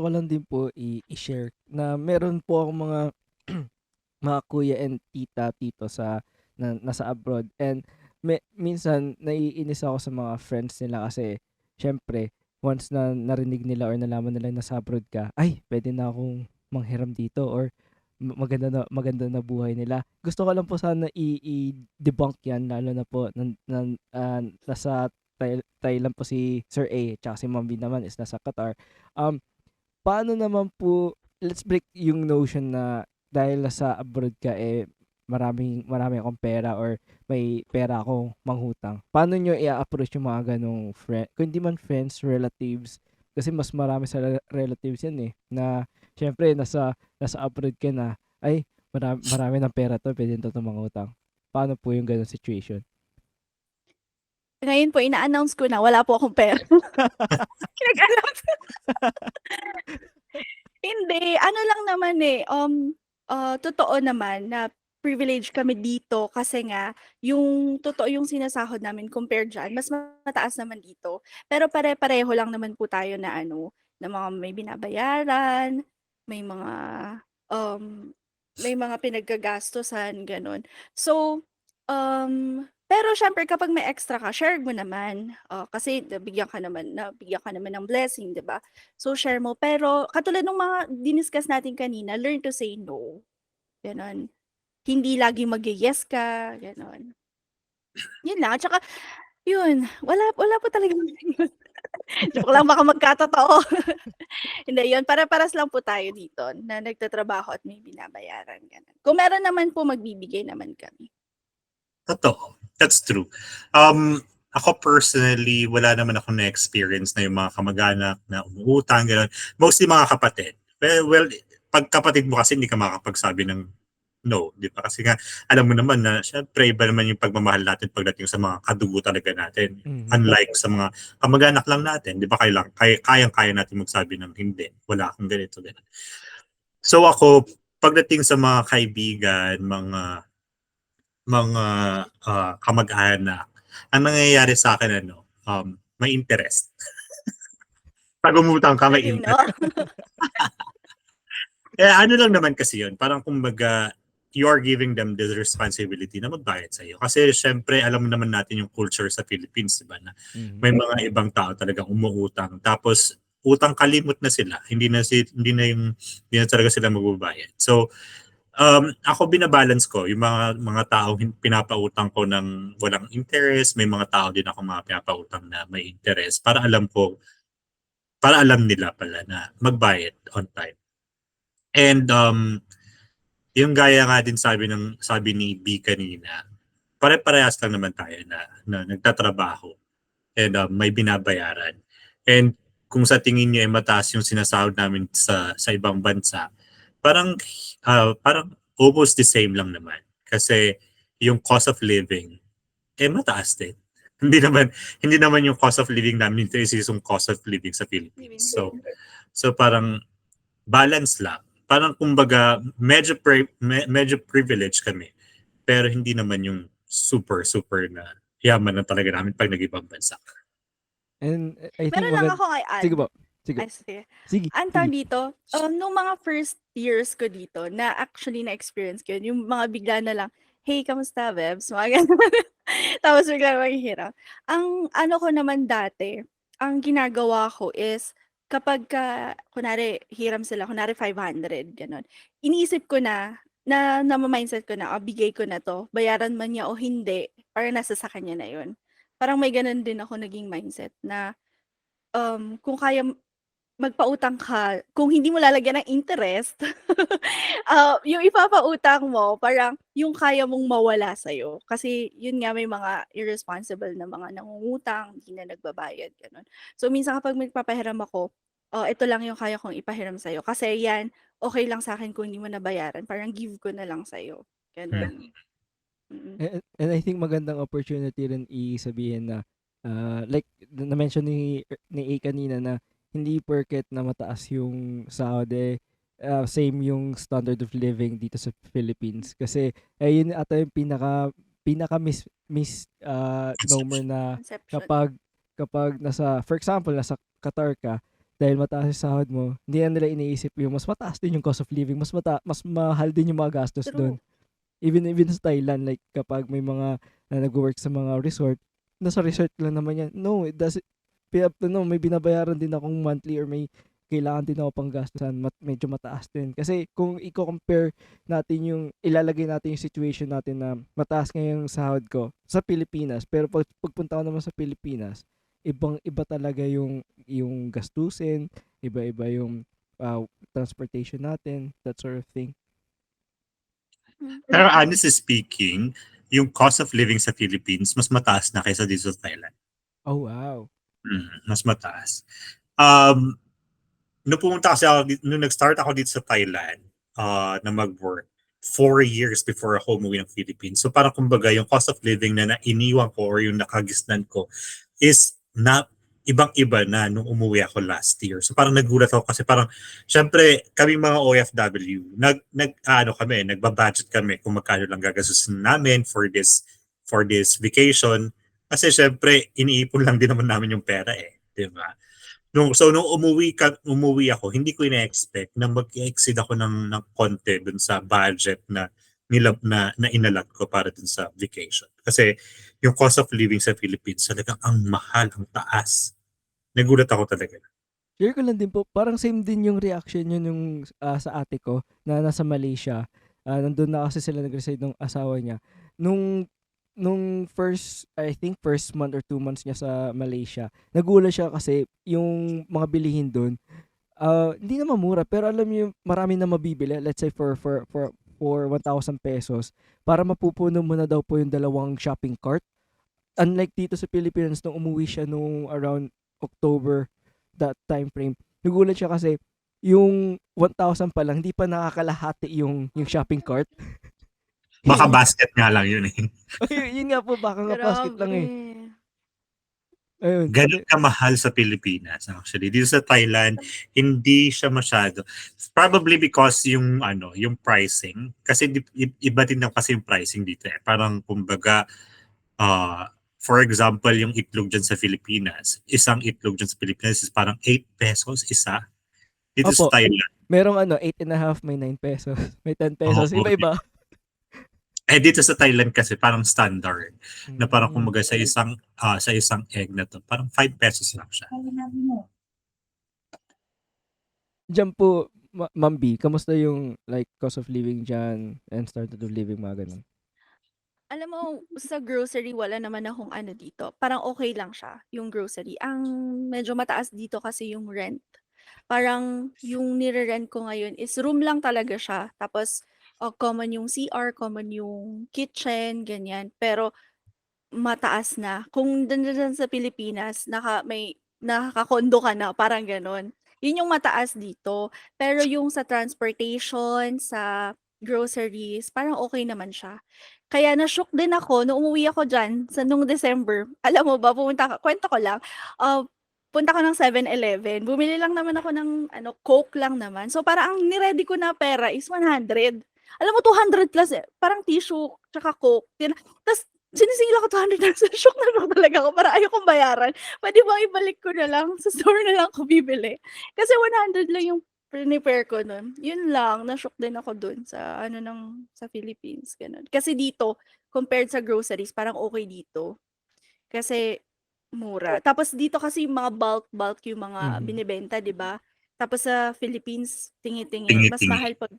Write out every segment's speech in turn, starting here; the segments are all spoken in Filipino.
ko lang din po i-share na meron po akong mga mga kuya and tita, tito na nasa abroad. And minsan naiinis ako sa mga friends nila kasi syempre once na narinig nila or nalaman nila na nasa abroad ka, ay pwede na akong manghiram dito or maganda na buhay nila. Gusto ko lang po sana i-debunk yan lalo na po nasa Thailand po si Sir A tsaka si Ma'am B naman is nasa Qatar. Um, Paano naman po, let's break yung notion na dahil nasa abroad ka, marami akong pera or may pera akong manghutang. Paano nyo i-approach yung mga ganong friend, kung hindi man friends, relatives, kasi mas marami sa relatives yan na syempre nasa abroad ka na, ay marami ng pera to, pwede to manghutang. Paano po yung ganong situation? Ngayon po ina-announce ko na wala po akong pera. Pinag-announce Hindi, ano lang naman, totoo naman na privilege kami dito kasi nga yung totoo yung sinasahod namin compare diyan, mas mataas naman dito. Pero pare-pareho lang naman po tayo na ano, na mga may binabayaran, may mga, um, may mga pinaggagastusan, gano'n. So, pero siyempre kapag may extra ka, share mo naman. Kasi nabigyan ka naman ng blessing, 'di ba? So, share mo. Pero katulad ng mga diniscuss natin kanina, learn to say no, gano'n. Hindi laging mag-ye-yes ka, gano'n. Yun lang, at saka yun, wala po talagang gano'n. Joke lang, baka magkatotoo. Hindi, yun, pare-parehas lang po tayo dito na nagtatrabaho at may binabayaran, gano'n. Kung meron naman po, magbibigay naman kami. Totoo. That's true. Ako personally, wala naman ako na-experience na yung mga kamag-anak na umuutang, gano'n. Mostly mga kapatid. Well, pag kapatid mo kasi hindi ka makakapagsabi ng no, di ba? Kasi nga, alam mo naman na syempre iba naman yung pagmamahal natin pagdating sa mga kadugo talaga natin. Mhm. Unlike sa mga kamag-anak lang natin, di ba? Kayang-kaya natin magsabi ng hindi, wala akong ganito, ganito. So ako, pagdating sa mga kaibigan, mga kamag-anak, ang nangyayari sa akin may interest. Pag umutang ka, may Talino. interest. Ano lang naman kasi yun, parang kumbaga, you are giving them the responsibility na magbayad sa'yo. Kasi syempre, alam naman natin yung culture sa Philippines, diba? Na Mhm. may mga ibang tao talagang umuutang. Tapos, utang kalimot na sila. Hindi na talaga sila magbabayad. So, ako binabalance ko yung mga tao pinapautang ko ng walang interest, may mga tao din ako mga pinapautang na may interest para alam nila pala na magbayad on time. And yung gaya nga din sabi ni B kanina, pare-parehas lang naman tayo na nagtatrabaho and may binabayaran. And kung sa tingin niyo ay mataas yung sinasahod namin sa ibang bansa, parang almost the same lang naman. Kasi yung cost of living mataas din. Hindi naman yung cost of living namin dito is yung cost of living sa Philippines. So parang balance lang. Parang kumbaga medyo privileged kami. Pero hindi naman yung super na yaman na talaga namin pag nag-ibang bansa. And I think Meron lang akong sige i-add. po. Sige. Ay, sige. Sige. Ang Sige. tawag dito, nung mga first years ko dito, na actually na-experience ko yun, yung mga bigla na lang, hey, kamusta, Bebs? Mga ganun. Tapos bigla maghihirap. Ang ano ko naman dati, ang ginagawa ko is, kapag kunwari, hiram sila, kunwari 500, gano'n. Iniisip ko na mindset ko na, bigay ko na to, bayaran man niya o hindi, parang nasa sa kanya na yun. Parang may ganun din ako naging mindset na, kung kaya magpautang ka, kung hindi mo lalagyan ng interest, yung ipapautang mo parang yung kaya mong mawala sa'yo. Kasi yun nga, may mga irresponsible na mga nangungutang, hindi na nagbabayad, gano'n. So minsan kapag magpapahiram ako, ito lang yung kaya kong ipahiram sa'yo kasi yan, okey lang sa'kin kung hindi mo nabayaran, parang give ko na lang sa'yo, gano'n. Mm. And I think magandang opportunity rin sabihin na like na-mention ni A kanina na hindi porket na mataas yung sahod same yung standard of living dito sa Philippines kasi yun ata yung pinaka nomer na Conception. kapag nasa for example nasa Qatar ka dahil mataas yung sahod mo, hindi na nila iniisip yung mas mataas din yung cost of living, mas mahal din yung mga gastos doon. True. Even sa Thailand, like kapag may mga nag-work sa mga resort, nasa resort lang naman yan. No, it doesn't, no, may binabayaran din akong monthly or may kailangan din ako pang gastusan, medyo mataas din. Kasi kung i-compare natin ilalagay natin yung situation natin na mataas ngayon yung sahod ko sa Pilipinas, pero pagpunta ko naman sa Pilipinas, ibang-iba talaga yung gastusin, iba-iba yung transportation natin, that sort of thing. Pero honestly speaking, yung cost of living sa Philippines, mas mataas na kaysa dito sa Thailand. Oh, wow. Mas mataas. Nung nag-start ako dito sa Thailand na mag-work, 4 years before ako umuwi ng Philippines. So parang kumbaga yung cost of living na iniwan ko or yung nakagisnan ko is na ibang-iba na nung umuwi ako last year. So parang nagulat ako kasi parang syempre kami mga OFW, nagbabudget kami kung magkano lang gagastusin namin for this vacation. Kasi syempre iniipon lang din naman namin yung pera di ba? Nung umuwi ako, hindi ko ina-expect na mag-exceed ako ng konti dun sa budget na inalat ko para dun sa vacation. Kasi yung cost of living sa Philippines talagang ang mahal, ang taas. Nagulat ako talaga. Share ko lang din po, parang same din yung reaction yun yung sa ate ko na nasa Malaysia. Nandun na kasi sila nag-reside ng asawa niya. Nung I think first month or 2 months niya sa Malaysia, nagulat siya kasi yung mga bilihin doon, hindi naman mura, pero alam niyo, marami na mabibili. Let's say for 1,000 pesos, para mapupuno mo na daw po yung 2 shopping cart. Unlike dito sa Pilipinas, nung umuwi siya nung around October, that time frame, nagulat siya kasi yung 1,000 pa lang, hindi pa nakakalahati yung shopping cart. Baka basket nga lang yun Yun nga po, baka nga basket lang Ayun. Ganun kamahal sa Pilipinas actually. Dito sa Thailand, hindi siya masyado. Probably because yung pricing, kasi iba din lang kasi yung pricing dito Parang kumbaga, for example, yung itlog dyan sa Pilipinas, isang itlog dyan sa Pilipinas is parang 8 pesos isa. Dito sa Thailand. Merong 8.5, may 9 pesos, may 10 pesos, iba-iba. Dito sa Thailand kasi parang standard na parang kumbaga sa isang egg na to, parang 5 pesos lang siya. Diyan po, Ma'am B, kamusta yung like cost of living dyan and standard of living, mga ganun? Alam mo, sa grocery wala naman akong dito. Parang okay lang siya, yung grocery. Ang medyo mataas dito kasi yung rent. Parang yung nire-rent ko ngayon is room lang talaga siya. Tapos common yung CR, common yung kitchen, ganyan. Pero mataas na. Kung dun sa Pilipinas, nakaka-condo ka na, parang ganon. Yun yung mataas dito. Pero yung sa transportation, sa groceries, parang okay naman siya. Kaya na-shock din ako nung umuwi ako dyan nung December. Alam mo ba, kwento ko lang, punta ko ng 7-Eleven, bumili lang naman ako ng Coke lang naman. So parang ang niready ko na pera is 100. Alam mo, 200 plus parang tissue, tsaka Coke. Tapos sinisingil ako 200 na shock na shock talaga ako. Parang ayokong bayaran. Pwede ba ibalik ko na lang? Sa store na lang ako bibili. Kasi 100 lang yung prepare ko nun. Yun lang, na-shock din ako dun sa sa Philippines. Ganun. Kasi dito, compared sa groceries, parang okay dito. Kasi mura. Tapos dito kasi yung mga bulk yung mga binibenta, di ba? Tapos sa Philippines, tingi-tingi. Mas mahal pag,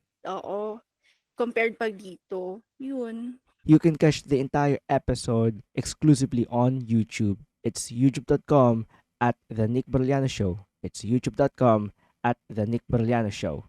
compared pag dito. Yun. You can catch the entire episode exclusively on YouTube. It's youtube.com @The Nick Berliano Show. It's youtube.com @The Nick Berliano Show.